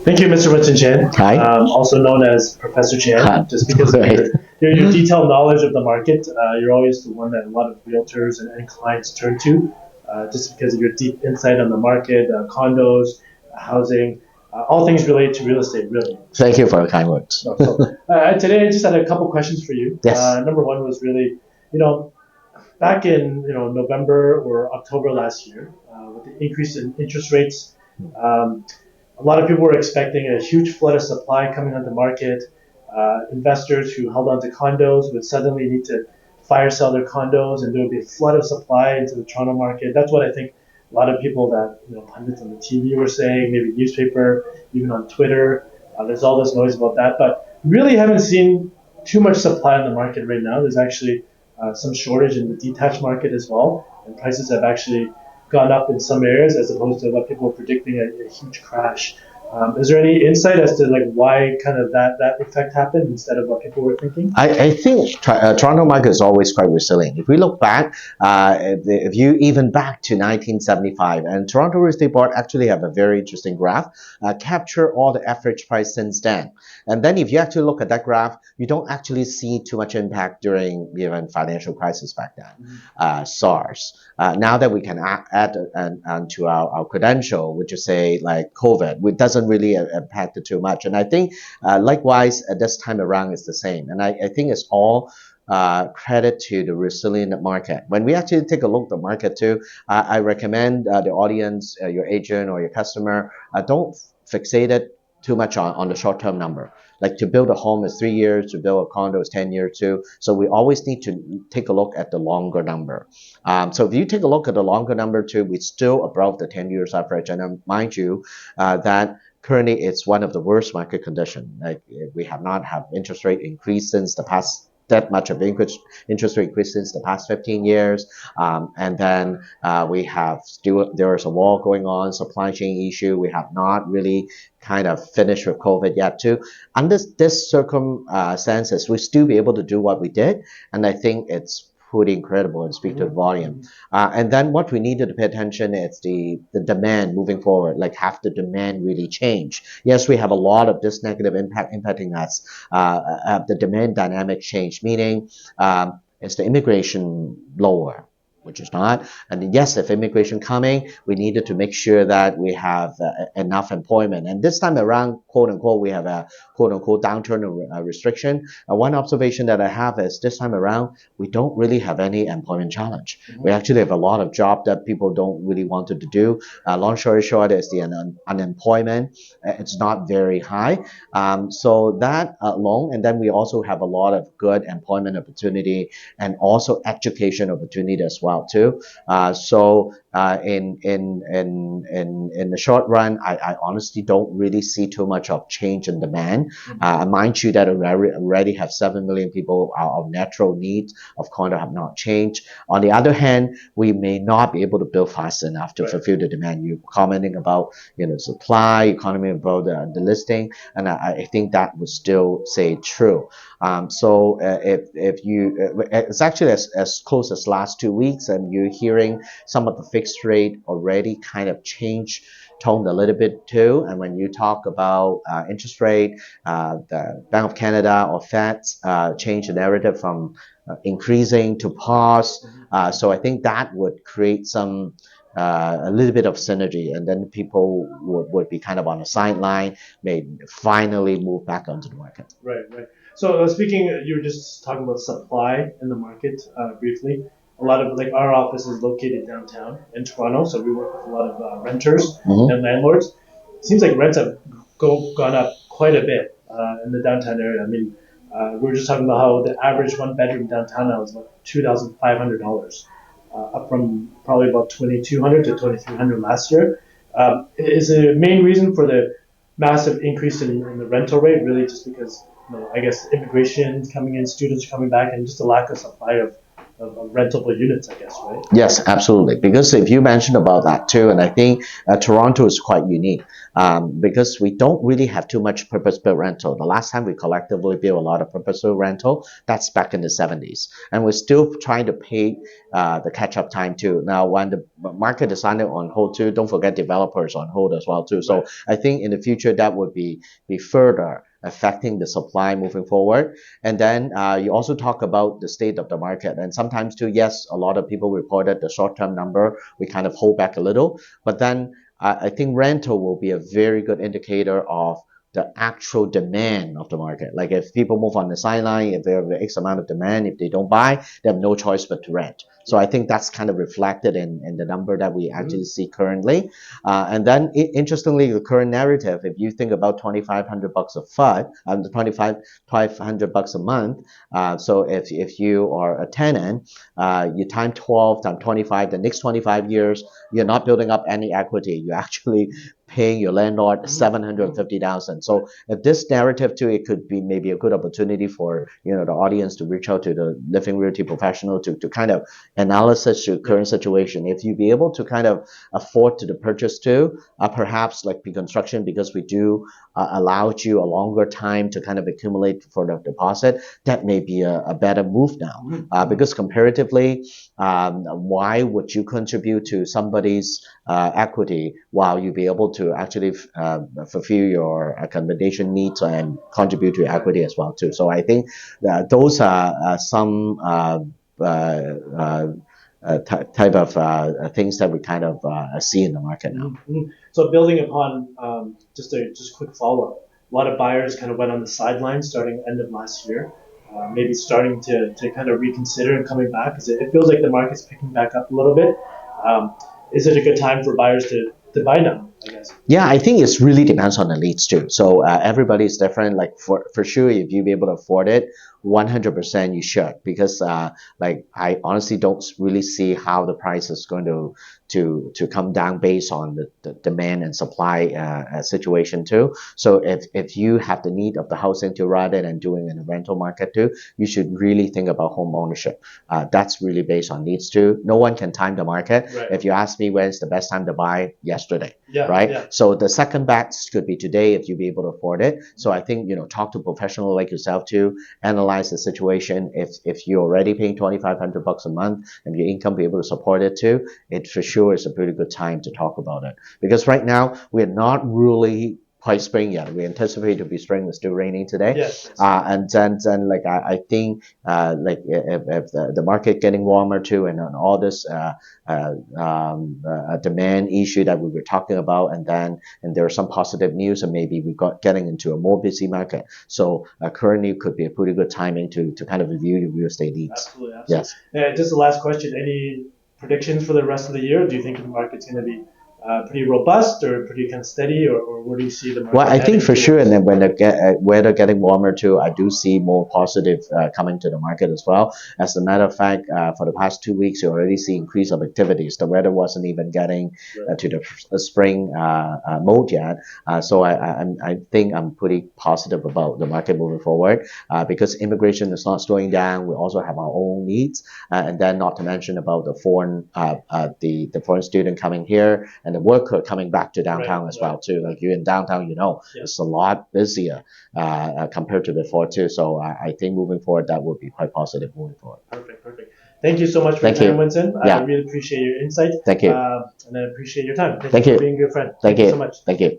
Thank you, Mr. Winson Chen, Hi. also known as Professor Hi. Chen, just because of Right. your detailed knowledge of the market. You're always the one that a lot of realtors and clients turn to, just because of your deep insight on the market, condos, housing, all things related to real estate, really. Thank you for your kind words. Today, I just had a couple questions for you. Yes. Number one was really, you know, back in November or October last year, with the increase in interest rates. A lot of people were expecting a huge flood of supply coming on the market. Investors who held onto condos would suddenly need to fire sell their condos, and there would be a flood of supply into the Toronto market. That's what I think a lot of people that pundits on the TV were saying, maybe newspaper, even on Twitter. There's all this noise about that, but really haven't seen too much supply on the market right now. There's actually some shortage in the detached market as well, and prices have actually gone up in some areas as opposed to what people were predicting a huge crash. Is there any insight as to like why kind of that effect happened instead of what people were thinking? I think Toronto market is always quite resilient. If we look back, if you even back to 1975, and Toronto Real Estate Board actually have a very interesting graph, capture all the average price since then. And then if you actually look at that graph, you don't actually see too much impact during even financial crisis back then, SARS. Now that we can add to our credential, which is say like COVID, it doesn't really impact it too much. And I think likewise at this time around it's the same. And I think it's all credit to the resilient market. When we actually take a look at the market too, I recommend the audience, your agent or your customer, don't fixate it too much on the short-term number. Like to build a home is 3 years, to build a condo is 10 years too. So we always need to take a look at the longer number. So if you take a look at the longer number too, we're still above the 10 years average. And mind you, that currently it's one of the worst market conditions. Like we have not had interest rate increase since the past that much of interest rate increase since the past 15 years. And then we have still, there is a war going on, supply chain issue. We have not really kind of finished with COVID yet too. Under this circumstances, we still be able to do what we did. And I think it's pretty incredible and speak to the volume. And then what we needed to pay attention is the demand moving forward. Like have the demand really change? Yes, we have a lot of this negative impact impacting us. The demand dynamic change, meaning is the immigration lower? Which is not. And yes, if immigration coming, we needed to make sure that we have enough employment. And this time around, quote unquote, we have a quote unquote downturn restriction. One observation that I have is this time around, we don't really have any employment challenge. We actually have a lot of jobs that people don't really want to do. Long story short is the unemployment. It's not very high. So that alone, and then we also have a lot of good employment opportunity and also education opportunity as well too. So in the short run, I honestly don't really see too much of change in demand. Mind you that we already have 7 million people. Our natural needs of condo have not changed. On the other hand, we may not be able to build fast enough to fulfill the demand. You're commenting about supply, economy about the listing, and I think that would still say true. So if you, it's actually as close as last 2 weeks, and you're hearing some of the fixed rate already kind of change tone a little bit too. And when you talk about interest rate, the Bank of Canada or Fed change the narrative from increasing to pause. So I think that would create some a little bit of synergy, and then people would be kind of on the sideline, may finally move back onto the market. Right. So speaking, you were just talking about supply in the market briefly. A lot of like our office is located downtown in Toronto, so we work with a lot of renters and landlords. It seems like rents have gone up quite a bit in the downtown area. I mean, we were just talking about how the average one bedroom downtown now is about $2,500, up from probably about $2,200 to $2,300 last year. Is the main reason for the massive increase in the rental rate really just because I guess immigration coming in, students coming back, and just a lack of supply of of rentable units, I guess, right? Yes, absolutely. Because if you mentioned about that too, and I think Toronto is quite unique because we don't really have too much purpose-built rental. The last time we collectively built a lot of purpose-built rental, that's back in the 70s. And we're still trying to pay the catch-up time too. Now, when the market is on hold too, don't forget developers on hold as well too. So Right. I think in the future that would be further affecting the supply moving forward. And then you also talk about the state of the market. And sometimes too, yes, a lot of people reported the short-term number. We kind of hold back a little. But then I think rental will be a very good indicator of the actual demand of the market. Like if people move on the sideline, if they have X amount of demand, if they don't buy, they have no choice but to rent. So I think that's kind of reflected in the number that we actually see currently. And then interestingly, the current narrative, if you think about 2,500 bucks a foot, 2,500 bucks a month. So if you are a tenant, you time 12 times 25, the next 25 years, you're not building up any equity. You're actually paying your landlord 750,000. So if this narrative too, it could be maybe a good opportunity for the audience to reach out to the living realty professional to kind of analysis your current situation. If you be able to kind of afford to the purchase too, perhaps like pre-construction, because we do allowed you a longer time to kind of accumulate for the deposit, that may be a better move now. Because comparatively, why would you contribute to somebody's equity while you be able to actually fulfill your accommodation needs and contribute to your equity as well too? So I think those are some type of things that we kind of see in the market now. Mm-hmm. So building upon just quick follow up, a lot of buyers kind of went on the sidelines starting end of last year, maybe starting to kind of reconsider and coming back because it feels like the market's picking back up a little bit. Um, is it a good time for buyers to buy now, I guess? Yeah, I think it really depends on the leads too. So everybody is different. Like for sure, if you be able to afford it, 100% you should, because like I honestly don't really see how the price is going to come down based on the demand and supply situation too. So if you have the need of the housing to rather than doing in the rental market too, you should really think about home ownership. That's really based on needs too. No one can time the market. Right. If you ask me when's the best time to buy, yesterday. Yeah, right? Yeah. So the second bets could be today if you be able to afford it. So I think talk to professional like yourself to analyze the situation. If you're already paying 2,500 bucks a month and your income be able to support it too, it for sure is a pretty good time to talk about it. Because right now we're not really quite spring yet. We anticipate to be spring. It's still raining today. Yes. And then like I think like if the market getting warmer too, and on all this demand issue that we were talking about, and there are some positive news, and maybe we got getting into a more busy market. So currently could be a pretty good timing to kind of review your real estate needs. Absolutely. Yes. Just the last question. Any predictions for the rest of the year? Do you think the market's going to be pretty robust or pretty kind of steady, or where do you see the market? Well, I think for towards? sure, and then when the weather getting warmer too, I do see more positive coming to the market as well. As a matter of fact, for the past 2 weeks, you already see increase of activities. The weather wasn't even getting to the spring mode yet, so I think I'm pretty positive about the market moving forward because immigration is not slowing down. We also have our own needs, and then not to mention about the foreign the foreign student coming here and the worker coming back to downtown as well too. Like you in downtown, it's a lot busier compared to before too. So I think moving forward, that will be quite positive moving forward. Perfect. Thank you so much for your time, Winson. I really appreciate your insight. Thank you. And I appreciate your time. Thank you for being a good friend. Thank you so much. Thank you.